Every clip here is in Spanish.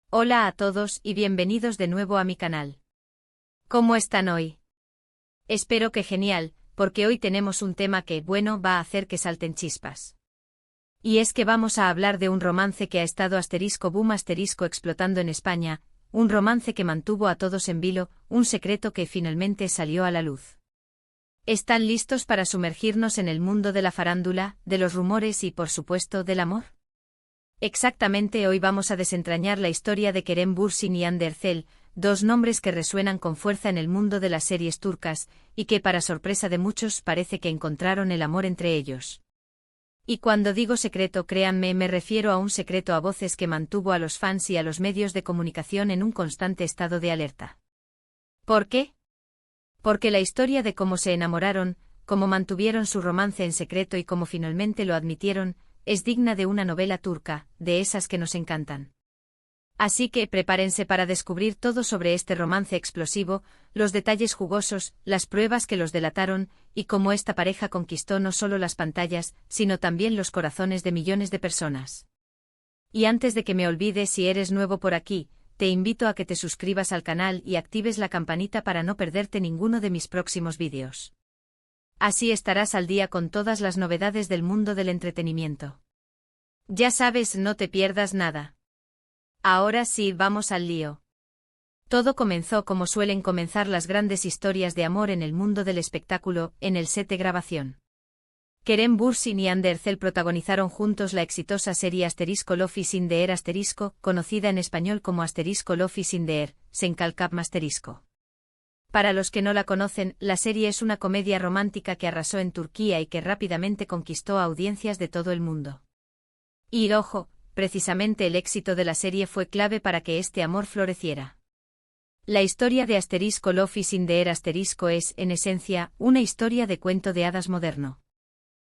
Hola a todos y bienvenidos de nuevo a mi canal. ¿Cómo están hoy? Espero que genial, porque hoy tenemos un tema que, bueno, va a hacer que salten chispas. Y es que vamos a hablar de un romance que ha estado *boom* explotando en España, un romance que mantuvo a todos en vilo, un secreto que finalmente salió a la luz. ¿Están listos para sumergirnos en el mundo de la farándula, de los rumores y, por supuesto, del amor? Exactamente, hoy vamos a desentrañar la historia de Kerem Bürsin y Hande Erçel, dos nombres que resuenan con fuerza en el mundo de las series turcas, y que para sorpresa de muchos parece que encontraron el amor entre ellos. Y cuando digo secreto, créanme, me refiero a un secreto a voces que mantuvo a los fans y a los medios de comunicación en un constante estado de alerta. ¿Por qué? Porque la historia de cómo se enamoraron, cómo mantuvieron su romance en secreto y cómo finalmente lo admitieron, es digna de una novela turca, de esas que nos encantan. Así que prepárense para descubrir todo sobre este romance explosivo, los detalles jugosos, las pruebas que los delataron, y cómo esta pareja conquistó no solo las pantallas, sino también los corazones de millones de personas. Y antes de que me olvide, si eres nuevo por aquí, te invito a que te suscribas al canal y actives la campanita para no perderte ninguno de mis próximos vídeos. Así estarás al día con todas las novedades del mundo del entretenimiento. Ya sabes, no te pierdas nada. Ahora sí, vamos al lío. Todo comenzó como suelen comenzar las grandes historias de amor en el mundo del espectáculo, en el set de grabación. Kerem Bürsin y Hande Erçel protagonizaron juntos la exitosa serie *Love is in the Air*, conocida en español como *Love is in the Air*, Senkal *. Para los que no la conocen, la serie es una comedia romántica que arrasó en Turquía y que rápidamente conquistó a audiencias de todo el mundo. Y ojo, precisamente el éxito de la serie fue clave para que este amor floreciera. La historia de *Love is in the Air* es, en esencia, una historia de cuento de hadas moderno.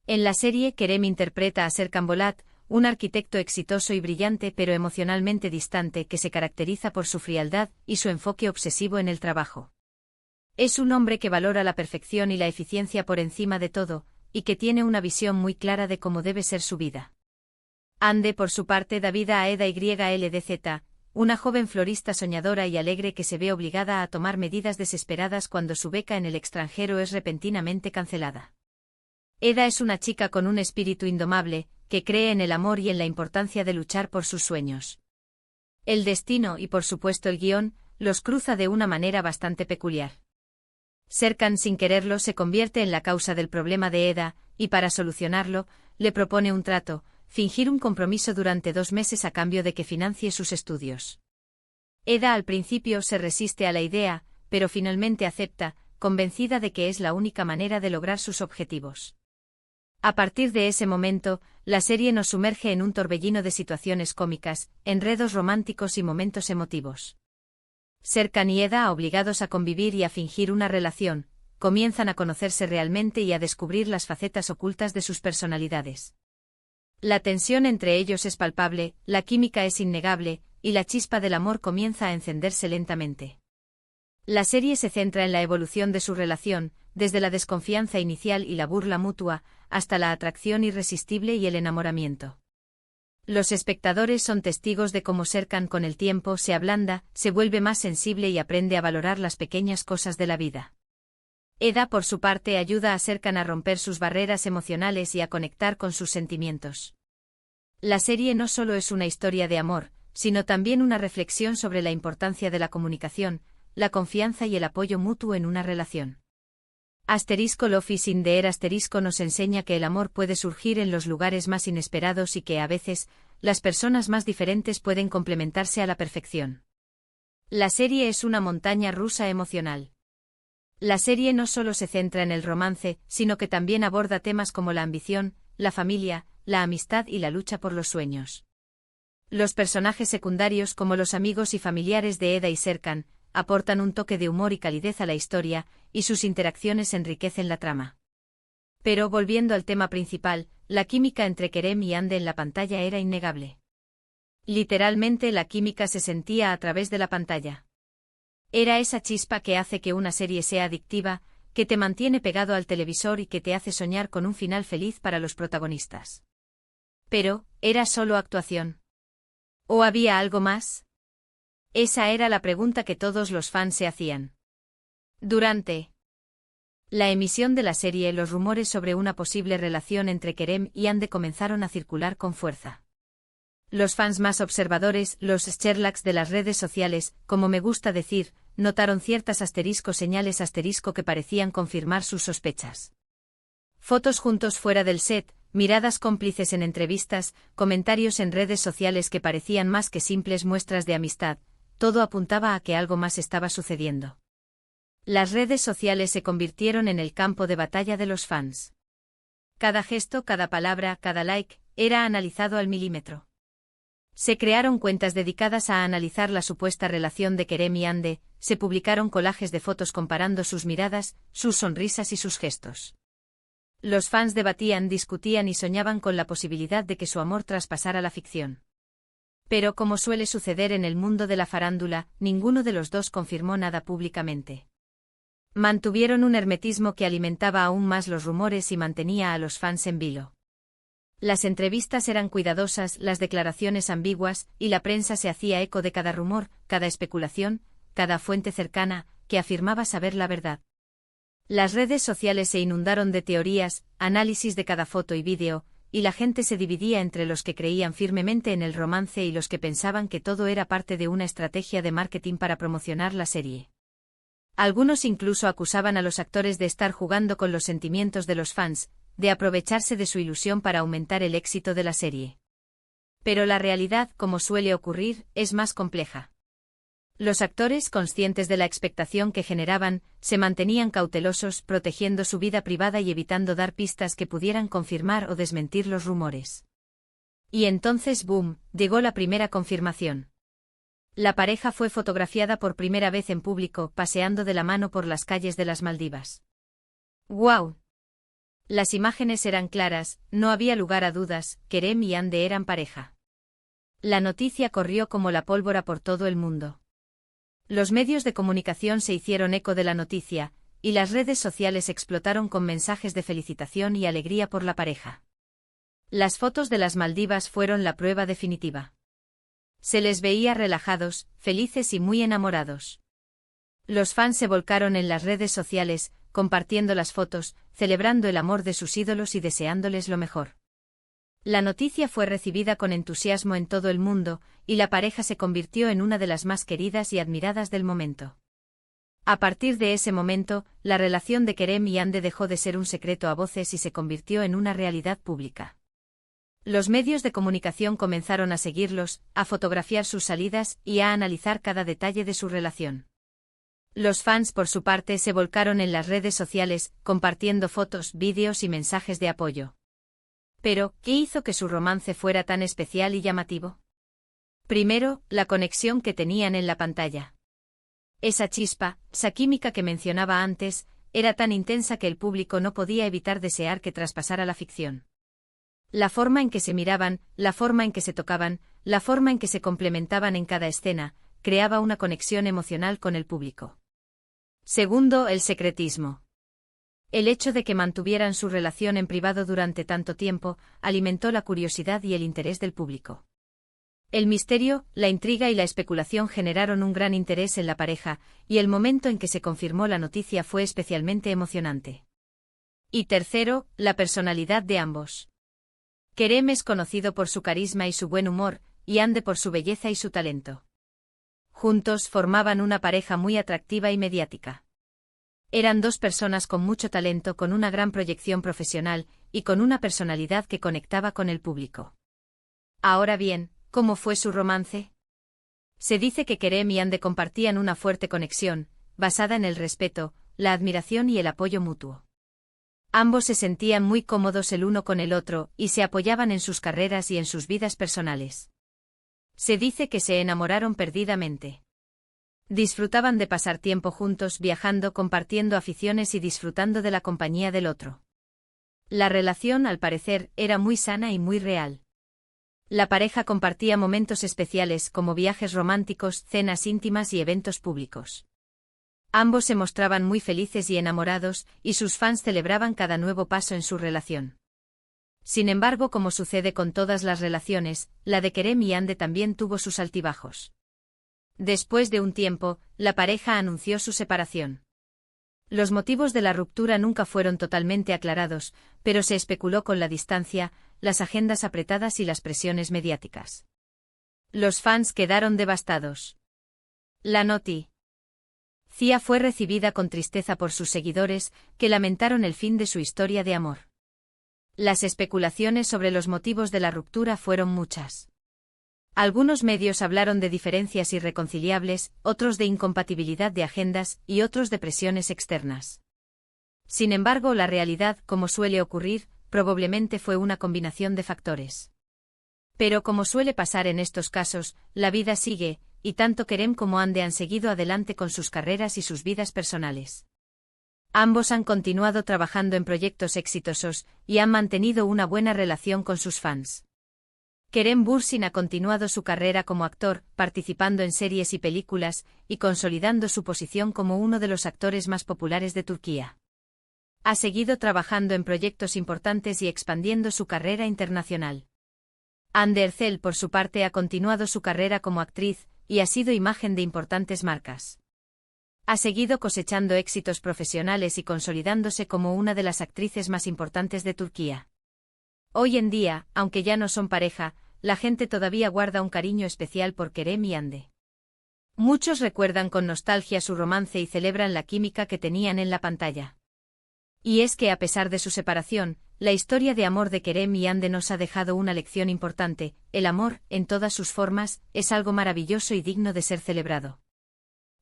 En la serie, Kerem interpreta a Serkan Bolat, un arquitecto exitoso y brillante pero emocionalmente distante que se caracteriza por su frialdad y su enfoque obsesivo en el trabajo. Es un hombre que valora la perfección y la eficiencia por encima de todo, y que tiene una visión muy clara de cómo debe ser su vida. Hande, por su parte, da vida a Eda YLDZ, una joven florista soñadora y alegre que se ve obligada a tomar medidas desesperadas cuando su beca en el extranjero es repentinamente cancelada. Eda es una chica con un espíritu indomable, que cree en el amor y en la importancia de luchar por sus sueños. El destino y, por supuesto, el guión, los cruza de una manera bastante peculiar. Serkan, sin quererlo, se convierte en la causa del problema de Eda, y para solucionarlo, le propone un trato: fingir un compromiso durante 2 meses a cambio de que financie sus estudios. Eda al principio se resiste a la idea, pero finalmente acepta, convencida de que es la única manera de lograr sus objetivos. A partir de ese momento, la serie nos sumerge en un torbellino de situaciones cómicas, enredos románticos y momentos emotivos. Serkan y Eda, obligados a convivir y a fingir una relación, comienzan a conocerse realmente y a descubrir las facetas ocultas de sus personalidades. La tensión entre ellos es palpable, la química es innegable, y la chispa del amor comienza a encenderse lentamente. La serie se centra en la evolución de su relación, desde la desconfianza inicial y la burla mutua, hasta la atracción irresistible y el enamoramiento. Los espectadores son testigos de cómo Serkan con el tiempo se ablanda, se vuelve más sensible y aprende a valorar las pequeñas cosas de la vida. Eda, por su parte, ayuda a Serkan a romper sus barreras emocionales y a conectar con sus sentimientos. La serie no solo es una historia de amor, sino también una reflexión sobre la importancia de la comunicación, la confianza y el apoyo mutuo en una relación. *Love is in the Air* nos enseña que el amor puede surgir en los lugares más inesperados y que, a veces, las personas más diferentes pueden complementarse a la perfección. La serie es una montaña rusa emocional. La serie no solo se centra en el romance, sino que también aborda temas como la ambición, la familia, la amistad y la lucha por los sueños. Los personajes secundarios, como los amigos y familiares de Eda y Serkan, aportan un toque de humor y calidez a la historia, y sus interacciones enriquecen la trama. Pero volviendo al tema principal, la química entre Kerem y Hande en la pantalla era innegable. Literalmente la química se sentía a través de la pantalla. Era esa chispa que hace que una serie sea adictiva, que te mantiene pegado al televisor y que te hace soñar con un final feliz para los protagonistas. Pero, ¿era solo actuación? ¿O había algo más? Esa era la pregunta que todos los fans se hacían. Durante la emisión de la serie, los rumores sobre una posible relación entre Kerem y Yandhi comenzaron a circular con fuerza. Los fans más observadores, los Sherlocks de las redes sociales, como me gusta decir, notaron ciertas señales que parecían confirmar sus sospechas. Fotos juntos fuera del set, miradas cómplices en entrevistas, comentarios en redes sociales que parecían más que simples muestras de amistad, todo apuntaba a que algo más estaba sucediendo. Las redes sociales se convirtieron en el campo de batalla de los fans. Cada gesto, cada palabra, cada like, era analizado al milímetro. Se crearon cuentas dedicadas a analizar la supuesta relación de Kerem y Yandhi, se publicaron collages de fotos comparando sus miradas, sus sonrisas y sus gestos. Los fans debatían, discutían y soñaban con la posibilidad de que su amor traspasara la ficción. Pero como suele suceder en el mundo de la farándula, ninguno de los dos confirmó nada públicamente. Mantuvieron un hermetismo que alimentaba aún más los rumores y mantenía a los fans en vilo. Las entrevistas eran cuidadosas, las declaraciones ambiguas, y la prensa se hacía eco de cada rumor, cada especulación, cada fuente cercana, que afirmaba saber la verdad. Las redes sociales se inundaron de teorías, análisis de cada foto y vídeo, y la gente se dividía entre los que creían firmemente en el romance y los que pensaban que todo era parte de una estrategia de marketing para promocionar la serie. Algunos incluso acusaban a los actores de estar jugando con los sentimientos de los fans, de aprovecharse de su ilusión para aumentar el éxito de la serie. Pero la realidad, como suele ocurrir, es más compleja. Los actores, conscientes de la expectación que generaban, se mantenían cautelosos, protegiendo su vida privada y evitando dar pistas que pudieran confirmar o desmentir los rumores. Y entonces, ¡boom!, llegó la primera confirmación. La pareja fue fotografiada por primera vez en público, paseando de la mano por las calles de las Maldivas. ¡Guau! Las imágenes eran claras, no había lugar a dudas, Kerem y Yandhi eran pareja. La noticia corrió como la pólvora por todo el mundo. Los medios de comunicación se hicieron eco de la noticia, y las redes sociales explotaron con mensajes de felicitación y alegría por la pareja. Las fotos de las Maldivas fueron la prueba definitiva. Se les veía relajados, felices y muy enamorados. Los fans se volcaron en las redes sociales, compartiendo las fotos, celebrando el amor de sus ídolos y deseándoles lo mejor. La noticia fue recibida con entusiasmo en todo el mundo, y la pareja se convirtió en una de las más queridas y admiradas del momento. A partir de ese momento, la relación de Kerem y Yandhi dejó de ser un secreto a voces y se convirtió en una realidad pública. Los medios de comunicación comenzaron a seguirlos, a fotografiar sus salidas y a analizar cada detalle de su relación. Los fans, por su parte, se volcaron en las redes sociales, compartiendo fotos, vídeos y mensajes de apoyo. Pero, ¿qué hizo que su romance fuera tan especial y llamativo? Primero, la conexión que tenían en la pantalla. Esa chispa, esa química que mencionaba antes, era tan intensa que el público no podía evitar desear que traspasara la ficción. La forma en que se miraban, la forma en que se tocaban, la forma en que se complementaban en cada escena, creaba una conexión emocional con el público. Segundo, el secretismo. El hecho de que mantuvieran su relación en privado durante tanto tiempo, alimentó la curiosidad y el interés del público. El misterio, la intriga y la especulación generaron un gran interés en la pareja, y el momento en que se confirmó la noticia fue especialmente emocionante. Y tercero, la personalidad de ambos. Kerem es conocido por su carisma y su buen humor, y Yandhi por su belleza y su talento. Juntos formaban una pareja muy atractiva y mediática. Eran dos personas con mucho talento, con una gran proyección profesional, y con una personalidad que conectaba con el público. Ahora bien, ¿cómo fue su romance? Se dice que Kerem y Yandhi compartían una fuerte conexión, basada en el respeto, la admiración y el apoyo mutuo. Ambos se sentían muy cómodos el uno con el otro, y se apoyaban en sus carreras y en sus vidas personales. Se dice que se enamoraron perdidamente. Disfrutaban de pasar tiempo juntos, viajando, compartiendo aficiones y disfrutando de la compañía del otro. La relación, al parecer, era muy sana y muy real. La pareja compartía momentos especiales como viajes románticos, cenas íntimas y eventos públicos. Ambos se mostraban muy felices y enamorados, y sus fans celebraban cada nuevo paso en su relación. Sin embargo, como sucede con todas las relaciones, la de Kerem y Yandhi también tuvo sus altibajos. Después de un tiempo, la pareja anunció su separación. Los motivos de la ruptura nunca fueron totalmente aclarados, pero se especuló con la distancia, las agendas apretadas y las presiones mediáticas. Los fans quedaron devastados. La noticia fue recibida con tristeza por sus seguidores, que lamentaron el fin de su historia de amor. Las especulaciones sobre los motivos de la ruptura fueron muchas. Algunos medios hablaron de diferencias irreconciliables, otros de incompatibilidad de agendas y otros de presiones externas. Sin embargo, la realidad, como suele ocurrir, probablemente fue una combinación de factores. Pero como suele pasar en estos casos, la vida sigue, y tanto Kerem como Hande han seguido adelante con sus carreras y sus vidas personales. Ambos han continuado trabajando en proyectos exitosos, y han mantenido una buena relación con sus fans. Kerem Bürsin ha continuado su carrera como actor, participando en series y películas, y consolidando su posición como uno de los actores más populares de Turquía. Ha seguido trabajando en proyectos importantes y expandiendo su carrera internacional. Hande Erçel, por su parte, ha continuado su carrera como actriz, y ha sido imagen de importantes marcas. Ha seguido cosechando éxitos profesionales y consolidándose como una de las actrices más importantes de Turquía. Hoy en día, aunque ya no son pareja, la gente todavía guarda un cariño especial por Kerem y Hande. Muchos recuerdan con nostalgia su romance y celebran la química que tenían en la pantalla. Y es que a pesar de su separación, la historia de amor de Kerem y Hande nos ha dejado una lección importante: el amor, en todas sus formas, es algo maravilloso y digno de ser celebrado.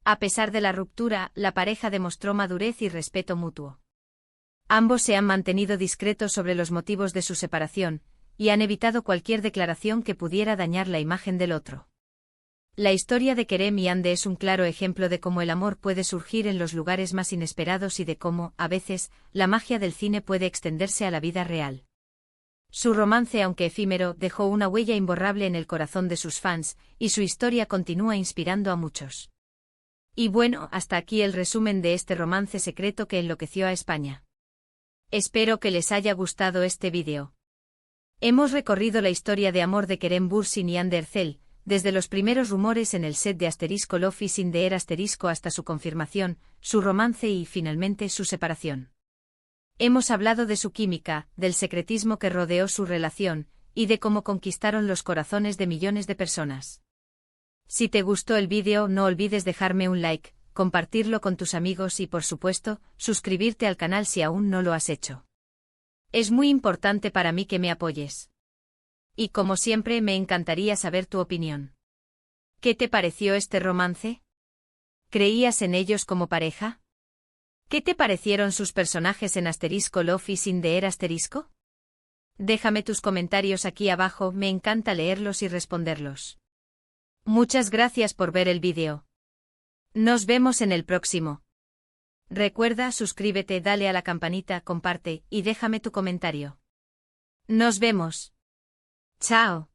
A pesar de la ruptura, la pareja demostró madurez y respeto mutuo. Ambos se han mantenido discretos sobre los motivos de su separación, y han evitado cualquier declaración que pudiera dañar la imagen del otro. La historia de Kerem y Hande es un claro ejemplo de cómo el amor puede surgir en los lugares más inesperados y de cómo, a veces, la magia del cine puede extenderse a la vida real. Su romance, aunque efímero, dejó una huella imborrable en el corazón de sus fans, y su historia continúa inspirando a muchos. Y bueno, hasta aquí el resumen de este romance secreto que enloqueció a España. Espero que les haya gustado este vídeo. Hemos recorrido la historia de amor de Kerem Bürsin y Hande Erçel, desde los primeros rumores en el set de Love is in the Air hasta su confirmación, su romance y, finalmente, su separación. Hemos hablado de su química, del secretismo que rodeó su relación, y de cómo conquistaron los corazones de millones de personas. Si te gustó el vídeo, no olvides dejarme un like, compartirlo con tus amigos y, por supuesto, suscribirte al canal si aún no lo has hecho. Es muy importante para mí que me apoyes. Y como siempre, me encantaría saber tu opinión. ¿Qué te pareció este romance? ¿Creías en ellos como pareja? ¿Qué te parecieron sus personajes en Love is in the Air ? Déjame tus comentarios aquí abajo, me encanta leerlos y responderlos. Muchas gracias por ver el vídeo. Nos vemos en el próximo. Recuerda, suscríbete, dale a la campanita, comparte, y déjame tu comentario. Nos vemos. Chao.